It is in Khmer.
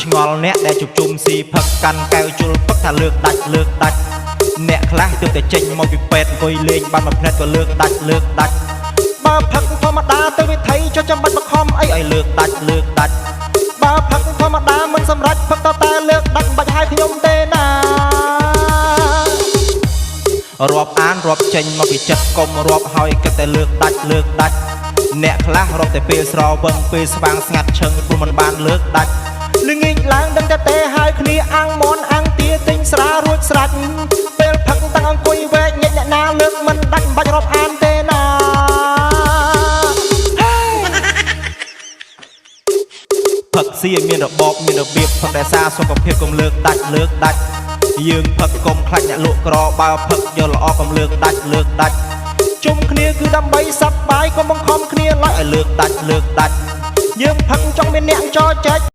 ឆ្ងល់អ្នកដែលជួបជុំស៊ីផឹកកាន់កែវជុលផឹកថាលើកដាច់អ្នកខ្លះទើបតែចេញមកពីពេទ្យអង្គុយលេងបានមួយផ្នែកក៏លើកដាច់បើផឹកធម្មតាទៅវិថីចុះចាំបាច់បខំអីឲ្យលើកដាច់បើផឹកធម្មតាមិនសម្រេចផឹកតតែលើកដាច់បាច់ឲ្យខ្ញុំទេណារាប់អានរាប់ចេញមកពីចិត្តកុំរាប់ហើយគិតតែលើកដាច់អ្នកខ្លះរាប់តែពេលស្រវឹងពេលស្វាងស្ងាត់ឈឹងព្រោះមិនបានលើកដាច់ល្ងាចឡើងដឹងតែទេហើយគ្នាអាំងមន់អាំងទាទិញស្រារួចស្រេចពេលផឹកតាំងអង្គុយវែកញិចអ្នកណាលើកមិនដាច់បាច់រាប់អានទេណាផឹកស៊ីឲ្យមានរបបមានរបៀបផឹកតែសារសុខភាពកុំលើកដាច់យើងផឹកកុំខ្លាចអ្នកលក់ក្របើផឹកយកល្អកុំលើកដាច់ជុំគ្នាគឺដើម្បីសប្បាយកុំបង្ខំគ្នាឡើយឲ្យលើកដាច់យើងផឹកចង់មានអ្នកចោចែក